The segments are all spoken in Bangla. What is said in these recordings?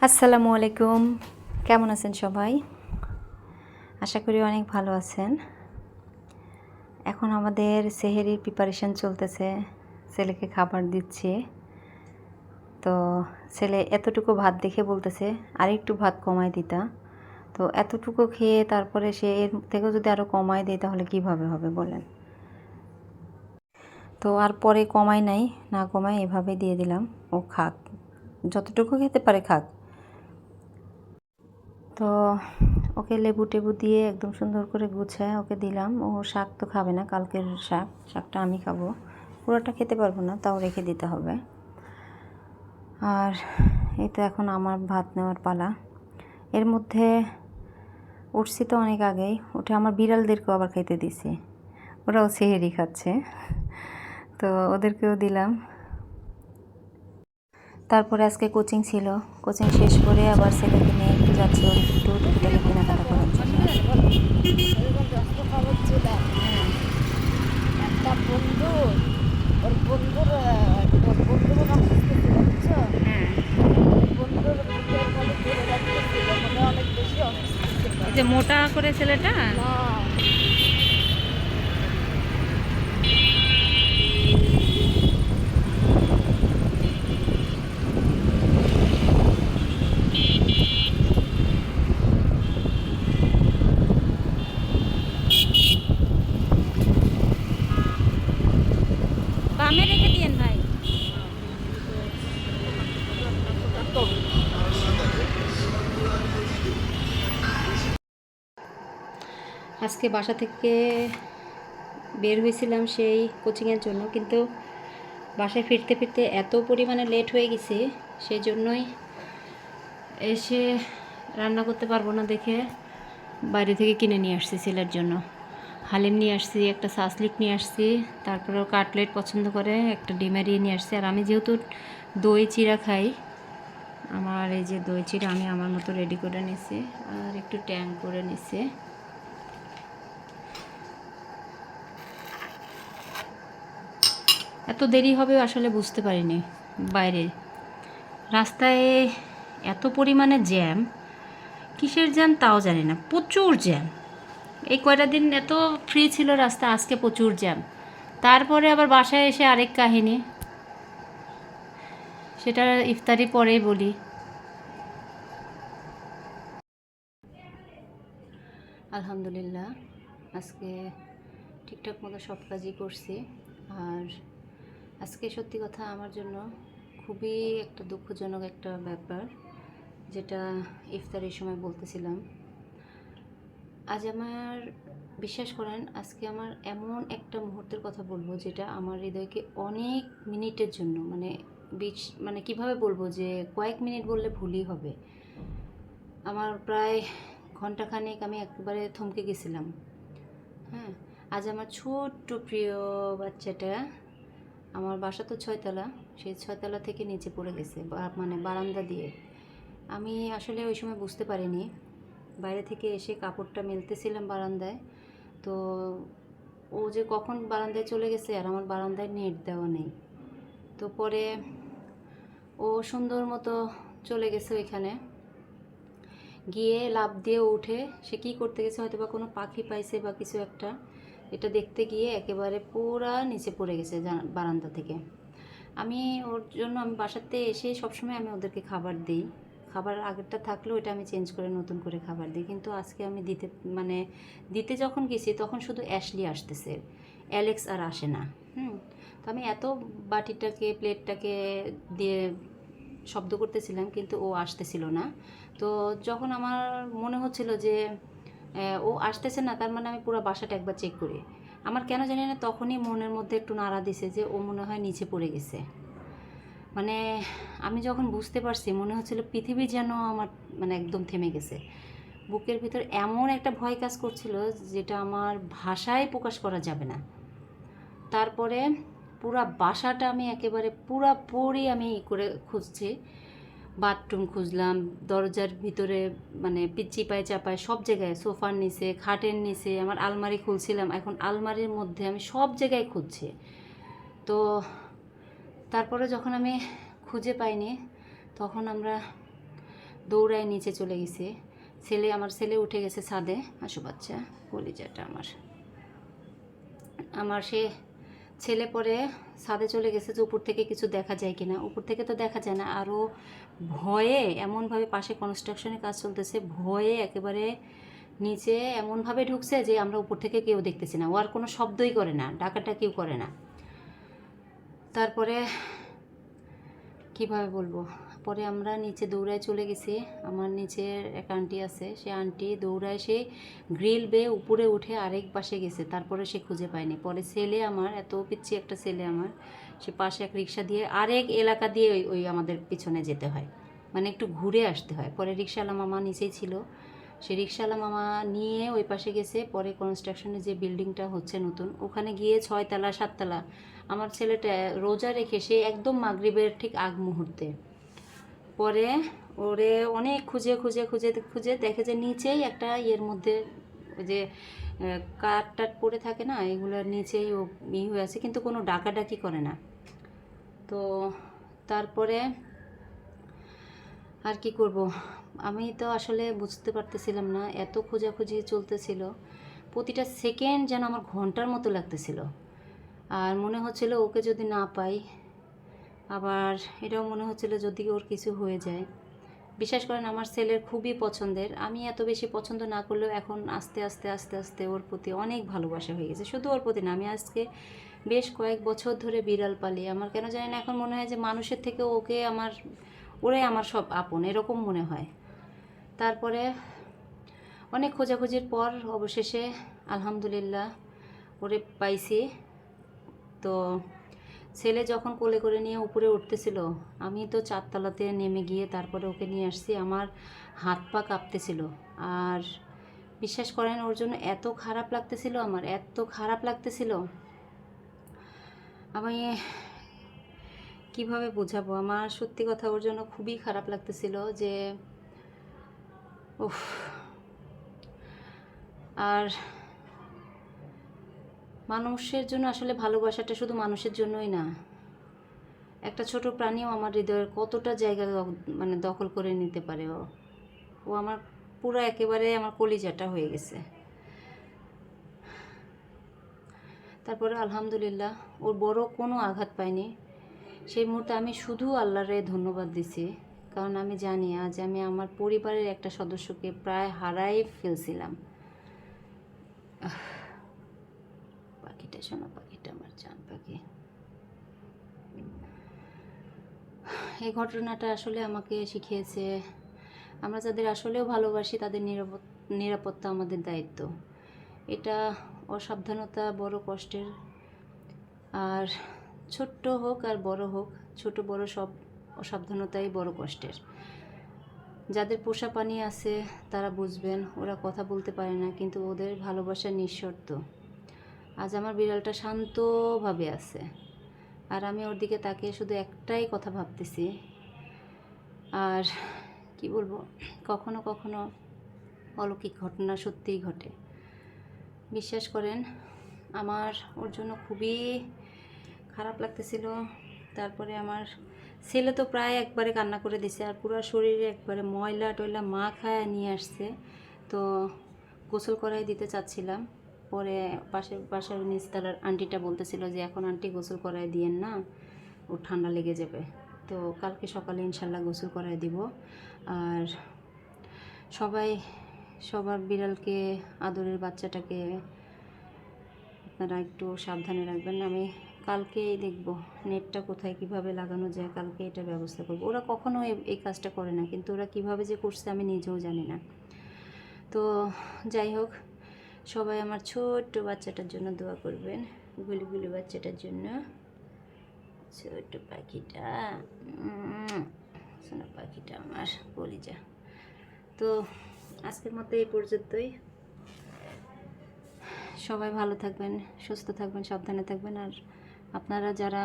আসসালামু আলাইকুম, কেমন আছেন সবাই? আশা করি অনেক ভালো আছেন। এখন আমাদের সেহরির প্রিপারেশন চলতেছে, ছেলেকে খাবার দিচ্ছি। তো ছেলে এতটুকু ভাত দেখে বলতেছে আরেকটু ভাত কমায় দিতা। তো এতটুকু খেয়ে তারপরে সে এর থেকেও যদি আরও কমায় দেয় তাহলে কিভাবে হবে বলেন? তো আর পরে কমাই নাই, না কমায় এভাবে দিয়ে দিলাম, ও খাক, যতটুকু খেতে পারে খাক। তো ওকে লেবু টেবু দিয়ে একদম সুন্দর করে গুছায় ওকে দিলাম। ও শাক তো খাবে না, কালকের শাকটা আমি খাবো, পুরোটা খেতে পারবো না, তাও রেখে দিতে হবে। আর এই তো এখন আমার ভাত নেওয়ার পালা। এর মধ্যে উঠছি তো অনেক আগেই, উঠে আমার বিড়ালদেরকেও আবার খেতে দিছি, ওরাও সেহেরি খাচ্ছে, তো ওদেরকেও দিলাম। তারপরে আজকে কোচিং ছিল, কোচিং শেষ করে আবার ছেলেকে নিয়ে একটু যাচ্ছি ওর একটু টুকটাকি কেনাকাটা করার জন্য। একটা বন্ধু ওর বন্ধুর ওর বন্ধুর অসুস্থ ছিল বুঝছো। ওর বন্ধুর বুকের মধ্যে ধরে রাখতেছিল, মানে অনেক বেশি অসুস্থ ছিল। এই যে মোটা করে ছেলেটা, না বামে রেখে দিয়েন ভাই। আজকে বাসা থেকে বের হয়েছিলাম সেই কোচিংয়ের জন্য, কিন্তু বাসায় ফিরতে ফিরতে এত পরিমাণে লেট হয়ে গেছি, সেই জন্যই এসে রান্না করতে পারবো না দেখে বাইরে থেকে কিনে নিয়ে আসছি ছেলের জন্য। হালিম নিয়ে আসছি, একটা সাসলিক নিয়ে আসছি, তারপরেও কাটলেট পছন্দ করে একটা ডিমারি নিয়ে আসছি। আর আমি যেহেতু দই চিড়া খাই, আমার এই যে দই চিড়া আমি আমার মতো রেডি করে নিছি, আর একটু ট্যাং করে নিছি। এত দেরি হবে আসলে বুঝতে পারিনি। বাইরে রাস্তায় এত পরিমাণে জ্যাম, কিসের জ্যাম তাও জানি না, প্রচুর জ্যাম। এই কয়টা দিন এত ফ্রি ছিল রাস্তা, আজকে প্রচুর জ্যাম। তারপরে আবার বাসায় এসে আরেক কাহিনী, সেটা ইফতারি পরেই বলি। আলহামদুলিল্লাহ আজকে ঠিকঠাক মতো সব কাজই করছি। আর আজকে সত্যি কথা আমার জন্য খুবই একটা দুঃখজনক একটা ব্যাপার, যেটা ইফতারের সময় বলতেছিলাম। আজ আমার, বিশ্বাস করেন, আজকে আমার এমন একটা মুহূর্তের কথা বলবো যেটা আমার হৃদয়কে অনেক মিনিটের জন্য, মানে কিভাবে বলবো, যে কয়েক মিনিট বললে ভুলই হবে, আমার প্রায় ঘন্টাখানেক আমি একেবারে থমকে গেছিলাম। হ্যাঁ, আজ আমার ছোট্ট প্রিয় বাচ্চাটা, আমার বাসা তো 6 তলা, সেই 6 তলা থেকে নিচে পড়ে গেছে, মানে বারান্দা দিয়ে। আমি আসলে ওই সময় বুঝতে পারিনি, বাইরে থেকে এসে কাপড়টা মেলতেছিলাম বারান্দায়, তো ও যে কখন বারান্দায় চলে গেছে, আর আমার বারান্দায় নেট দেওয়া নেই। তো পরে ও সুন্দর মতো চলে গেছে ওইখানে, গিয়ে লাফ দিয়ে উঠে সে কী করতে গেছে, হয়তো বা কোনো পাখি পাইছে বা কিছু একটা, এটা দেখতে গিয়ে একেবারে পুরা নিচে পড়ে গেছে বারান্দা থেকে। আমি ওর জন্য, আমি বাসাতে এসে সবসময় আমি ওদেরকে খাবার দিই, খাবার আগেরটা থাকলেও এটা আমি চেঞ্জ করে নতুন করে খাবার দিই, কিন্তু আজকে আমি দিতে যখন গেছি তখন শুধু অ্যাশলি আসতেছে, অ্যালেক্স আর আসে না। তো আমি এত বাটিটাকে প্লেটটাকে দিয়ে শব্দ করতেছিলাম, কিন্তু ও আসতেছিল না। তো যখন আমার মনে হচ্ছিল যে ও আসতেছে না, তার মানে আমি পুরো বাসাটা একবার চেক করি, আমার কেন জানি না তখনই মনের মধ্যে একটু নাড়া দিছে যে ও মনে হয় নিচে পড়ে গেছে। মানে আমি যখন বুঝতে পারছি, মনে হচ্ছিল পৃথিবী যেন আমার মানে একদম থেমে গেছে, বুকের ভিতর এমন একটা ভয় কাজ করছিল যেটা আমার ভাষায় প্রকাশ করা যাবে না। তারপরে পুরা বাসাটা আমি একেবারে পুরাপুরি আমি করে খুঁজছি, বাথরুম খুঁজলাম, দরজার ভিতরে, মানে পিচ্চি পায়ে চাপায় সব জায়গায়, সোফার নিচে, খাটের নিচে, আমার আলমারি খুলছিলাম, এখন আলমারির মধ্যে, আমি সব জায়গায় খুঁজছি। তো তারপরে যখন আমি খুঁজে পাইনি, তখন আমরা দৌড়ায় নিচে চলে গেছে। আমার ছেলে উঠে গেছে ছাদে। আসো বাচ্চা, কলিজাটা আমার সে ছেলে পরে ছাদে চলে গেছে যে উপর থেকে কিছু দেখা যায় কিনা। উপর থেকে তো দেখা যায় না, আরও ভয়ে এমনভাবে, পাশে কনস্ট্রাকশনের কাজ চলতেছে, ভয়ে একেবারে নিচে এমনভাবে ঢুকছে যে আমরা উপর থেকে কেউ দেখতেছি না। ও আর কোনো শব্দই করে না, ডাকাটা কেউ করে না। তারপরে কিভাবে বলবো, পরে আমরা নিচে দৌড়ায় চলে গেছি। আমার নিচের এক আন্টি আছে, সে আন্টি দৌড়ায় সে গ্রিল বেয়ে উপরে উঠে আরেক পাশে গেছে, তারপরে সে খুঁজে পায়নি। পরে ছেলে আমার, এত পিচ্ছি একটা ছেলে আমার, সে পাশে এক রিক্সা দিয়ে আরেক এলাকা দিয়ে ওই আমাদের পিছনে যেতে হয়, মানে একটু ঘুরে আসতে হয়। পরে রিক্সাওয়ালা মামা নিচেই ছিল, সে রিক্সাওয়ালা মামা নিয়ে ওই পাশে গেছে। পরে কনস্ট্রাকশনের যে বিল্ডিংটা হচ্ছে নতুন, ওখানে গিয়ে 6 তলা 7 তলা, আমার ছেলেটা রোজা রেখে সে একদম মাগরিবের ঠিক আগ মুহূর্তে, পরে ওরে অনেক খুঁজে খুঁজে খুঁজে খুঁজে দেখে যে নিচেই একটা ইয়ের মধ্যে, ওই যে কাঠ টাট পড়ে থাকে না, এগুলোর নিচেই ও হয়ে আছে, কিন্তু কোনো ডাকাডাকি করে না। তো তারপরে আর কি করব, আমি তো আসলে বুঝতে পারতেছিলাম না, এত খোঁজাখুঁজি চলতেছিল, প্রতিটা সেকেন্ড যেন আমার ঘন্টার মতো লাগতেছিল। আর মনে হচ্ছিল ওকে যদি না পাই, আবার এটাও মনে হচ্ছিল যদি ওর কিছু হয়ে যায়। বিশ্বাস করেন, আমার ছেলের খুবই পছন্দের, আমি এত বেশি পছন্দ না করলেও এখন আস্তে আস্তে আস্তে আস্তে ওর প্রতি অনেক ভালোবাসা হয়ে গেছে। শুধু ওর প্রতি না, আমি আজকে বেশ কয়েক বছর ধরে বিড়াল পালি। আমার কেন জানি না এখন মনে হয় যে মানুষের থেকে ওরাই আমার সব আপন, এরকম মনে হয়। তারপরে অনেক খোঁজাখুঁজির পর অবশেষে আলহামদুলিল্লাহ ওরে পাইছি। তো ছেলে যখন কোলে করে নিয়ে উপরে উঠতেছিল, আমি তো 4 তলাতে নেমে গিয়ে তারপরে ওকে নিয়ে আসছি। আমার হাত পা কাঁপতেছিল। আর বিশ্বাস করেন, ওর জন্য এত খারাপ লাগতেছিল, আমার এত খারাপ লাগতেছিল, আমি কিভাবে বোঝাবো। আমার সত্যি কথা, ওর জন্য খুবই খারাপ লাগতেছিল যে উফ। আর মানুষের জন্য আসলে ভালোবাসাটা শুধু মানুষের জন্যই না, একটা ছোট প্রাণীও আমার হৃদয়ের কতটা জায়গা মানে দখল করে নিতে পারে। ও আমার পুরো একেবারে আমার কলিজাটা হয়ে গেছে। তারপরে আলহামদুলিল্লাহ ওর বড় কোনো আঘাত পায়নি। সেই মুহূর্তে আমি শুধু আল্লাহরে ধন্যবাদ দিছি, কারণ আমি জানি আজ আমি আমার পরিবারের একটা সদস্যকে প্রায় হারাই ফেলছিলাম। পাখিটা, শোনো পাখিটা, আমার জান পাখি। এই ঘটনাটা আসলে আমাকে শিখিয়েছে, আমরা যাদের আসলেও ভালোবাসি তাদের নিরাপত্তা আমাদের দায়িত্ব। এটা অসাবধানতা বড় কষ্টের, আর ছোট্ট হোক আর বড় হোক, ছোট বড় সব অসাবধানতাই বড় কষ্টের। যাদের পোষা প্রাণী আছে তারা বুঝবেন, ওরা কথা বলতে পারে না, কিন্তু ওদের ভালোবাসা নিঃশর্ত। আজ আমার বিড়ালটা শান্তভাবে আছে, আর আমি ওর দিকে তাকিয়ে শুধু একটাই কথা ভাবতেছি। আর কি বলবো, কখনো কখনো অলৌকিক ঘটনা সত্যিই ঘটে। বিশ্বাস করেন, আমার ওর জন্য খুবই খারাপ লাগতেছিল। তারপরে আমার ছেলে তো প্রায় একবারে কান্না করে দিছে, আর পুরো শরীরে একবারে ময়লা টয়লা মাখায় নিয়ে আসছে। তো গোসল করাই দিতে চাচ্ছিলাম, পরে পাশের নিচতলার আন্টিটা বলতেছিল যে এখন আন্টি গোসল করাই দিয়েন না, ও ঠান্ডা লেগে যাবে। তো কালকে সকালে ইনশাল্লাহ গোসল করাই দিব। আর সবার বিড়ালকে, আদরের বাচ্চাটাকে আপনারা একটু সাবধানে রাখবেন। আমি কালকেই দেখব নেটটা কোথায় কিভাবে লাগানো যায়, কালকে এটা ব্যবস্থা করব। ওরা কখনো এই কাজটা করে না, কিন্তু ওরা কিভাবে যে করছে আমি নিজেও জানি না। তো যাই হোক, সবাই আমার ছোট্ট বাচ্চাটার জন্য দোয়া করবেন, গুলি বাচ্চাটার জন্য, ছোট্ট পাখিটা, সোনা পাখিটা আমার কলিজা। তো আজকের মতো এই পর্যন্তই। সবাই ভালো থাকবেন, সুস্থ থাকবেন, সাবধানে থাকবেন। আর আপনারা যারা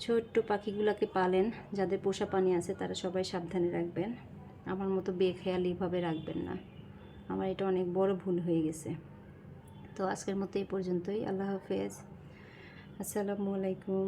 ছোট্ট পাখিগুলোকে পালেন, যাদের পোষা প্রাণী আছে, তারা সবাই সাবধানে রাখবেন। আমার মতো বেখেয়ালিভাবে রাখবেন না, আমার এটা অনেক বড় ভুল হয়ে গেছে। তো আজকের মতো এই পর্যন্তই। আল্লাহ হাফেজ, আসসালামু আলাইকুম।